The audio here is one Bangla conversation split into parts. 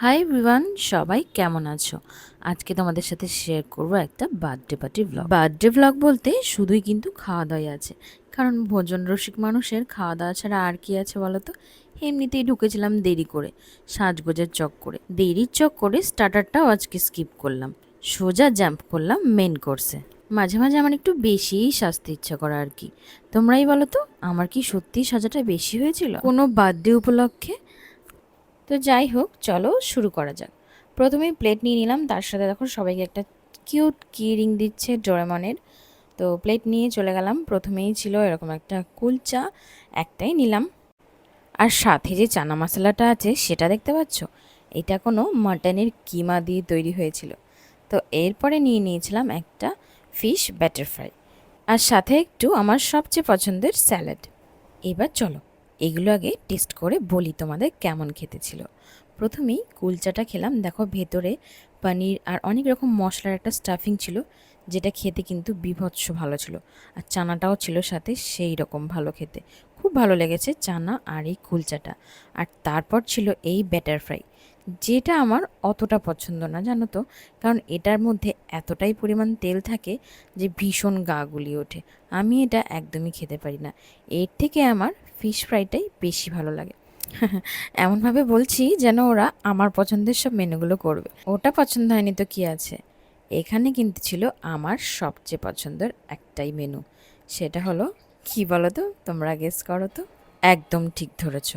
হাই এভরিওয়ান, সবাই কেমন আছো? আজকে তোমাদের সাথে শেয়ার করব একটা birthday party blog. Birthday blog বলতে শুধুই কিন্তু খাওয়া দাওয়াই আছে, কারণ ভোজন রসিক মানুষের খাওয়া দাওয়া ছাড়া আর কি আছে বলো তো। এমনিতেই ঢুকেছিলাম দেরি করে, সাজগোজের চক্করে। দেরির চক্করে স্টার্টারটাও আজকে স্কিপ করলাম, সোজা জাম্প করলাম মেন কোর্সে। মাঝে মাঝে আমার একটু বেশিই সাজতে ইচ্ছা করা আর কি। তোমরাই বলো তো, আমার কি সত্যিই সাজাটা বেশি হয়েছিল কোনো বার্থডে উপলক্ষে? তো যাই হোক, চলো শুরু করা যাক। প্রথমেই প্লেট নিয়ে নিলাম, তার সাথে দেখো সবাইকে একটা কিউট কি রিং দিচ্ছে ডোরেমনের। তো প্লেট নিয়ে চলে গেলাম। প্রথমেই ছিল এরকম একটা কুলচা, একটাই নিলাম। আর সাথে যে চানা মশলাটা আছে সেটা দেখতে পাচ্ছ, এটা কোনো মাটনের কিমা দিয়ে তৈরি হয়েছিল। তো এরপরে নিয়ে নিয়েছিলাম একটা ফিশ ব্যাটার ফ্রাই, আর সাথে একটু আমার সবচেয়ে পছন্দের স্যালাড। এবার চলো এগুলো আগে টেস্ট করে বলি তোমাদের কেমন খেতে ছিল। প্রথমেই কুলচাটা খেলাম, দেখো ভেতরে পনির আর অনেক রকম মশলার একটা স্টাফিং ছিল, যেটা খেতে কিন্তু বীভৎস ভালো ছিল। আর চানাটাও ছিল সাথে সেই রকম ভালো খেতে, খুব ভালো লেগেছে চানা আর এই কুলচাটা। আর তারপর ছিল এই ব্যাটার ফ্রাই, যেটা আমার অতটা পছন্দ না জানো তো, কারণ এটার মধ্যে এতটাই পরিমাণ তেল থাকে যে ভীষণ গা গুলিয়ে ওঠে। আমি এটা একদমই খেতে পারি না। এর থেকে আমার ফিশ ফ্রাইটাই বেশি ভালো লাগে। এমনভাবে বলছি যেন ওরা আমার পছন্দের সব মেনুগুলো করবে। ওটা পছন্দ হয়নি তো কি আছে, এখানে কিন্তু ছিল আমার সবচেয়ে পছন্দের একটাই মেনু। সেটা হলো কি বলো তো, তোমরা গেস করো তো। একদম ঠিক ধরেছ,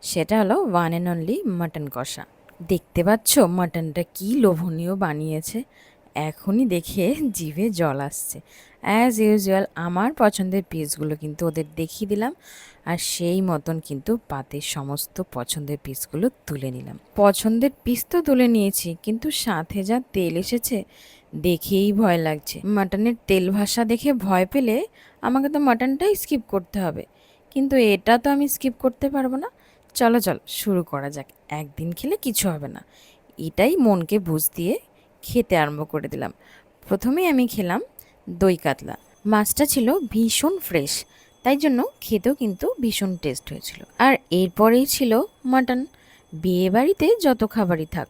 সেটা হলো ওয়ান অ্যান্ড অনলি মাটন কষা। দেখতে পাচ্ছ মাটনটা কি লোভনীয় বানিয়েছে, এখনই দেখে জিভে জল আসছে। অ্যাজ ইউজুয়াল আমার পছন্দের পিসগুলো কিন্তু ওদের দেখিয়ে দিলাম, আর সেই মতন কিন্তু পাতে সমস্ত পছন্দের পিসগুলো তুলে নিলাম। পছন্দের পিস তো তুলে নিয়েছি, কিন্তু সাথে যা তেল এসেছে দেখেই ভয় লাগছে। মাটনের তেল ভাসা দেখে ভয় পেলে আমাকে তো মাটনটাই স্কিপ করতে হবে, কিন্তু এটা তো আমি স্কিপ করতে পারবো না। চলো চলো শুরু করা যাক, একদিন খেলে কিছু হবে না, এটাই মনকে বুঝ দিয়ে খেতে আরম্ভ করে দিলাম। প্রথমেই আমি খেলাম দই কাতলা। মাছটা ছিল ভীষণ ফ্রেশ, তাই জন্য খেতেও কিন্তু ভীষণ টেস্ট হয়েছিল। আর এরপরেই ছিল মাটন। বিয়ে বাড়িতে যত খাবারই থাক,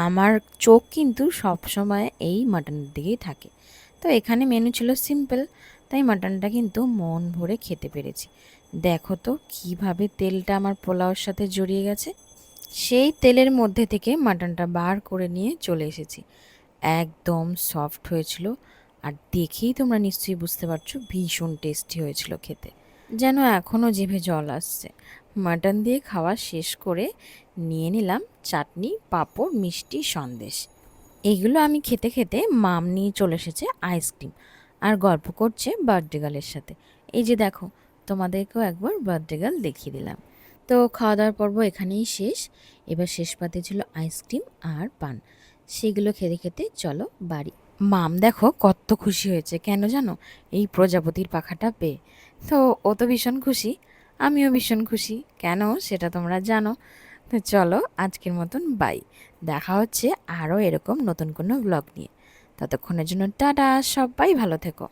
আমার চোখ কিন্তু সবসময় এই মাটনের দিকেই থাকে। তো এখানে মেনু ছিল সিম্পল, তাই মাটনটা কিন্তু মন ভরে খেতে পেরেছি। দেখো তো কিভাবে তেলটা আমার পোলাওর সাথে জড়িয়ে গেছে। সেই তেলের মধ্যে থেকে মাটনটা বার করে নিয়ে চলে এসেছি। একদম সফট হয়েছিল, আর দেখেই তোমরা নিশ্চয়ই বুঝতে পারছো ভীষণ টেস্টি হয়েছিল খেতে, যেন এখনও জিভে জল আসছে। মাটন দিয়ে খাওয়া শেষ করে নিয়ে নিলাম চাটনি, পাঁপড়, মিষ্টি, সন্দেশ। এগুলো আমি খেতে খেতে মাম নিয়ে চলে এসেছে আইসক্রিম, আর গল্প করছে বার্থডে গার্লের সাথে। এই যে দেখো, তোমাদেরকেও একবার বার্থডে গার্ল দেখিয়ে দিলাম। তো খাওয়া দাওয়ার পর্ব এখানেই শেষ। এবার শেষ পাতে ছিল আইসক্রিম আর পান, সেগুলো খেতে খেতে চলো বাড়ি। মাম দেখো কত খুশি হয়েছে, কেন জানো? এই প্রজাপতির পাখাটা পেয়ে। তো ও তো ভীষণ খুশি, আমিও ভীষণ খুশি, কেন সেটা তোমরা জানো। তো চলো আজকের মতন বাই, দেখা হচ্ছে আরও এরকম নতুন কোনো ব্লগ নিয়ে। ততক্ষণের জন্য টাটা, সবাই ভালো থেকো।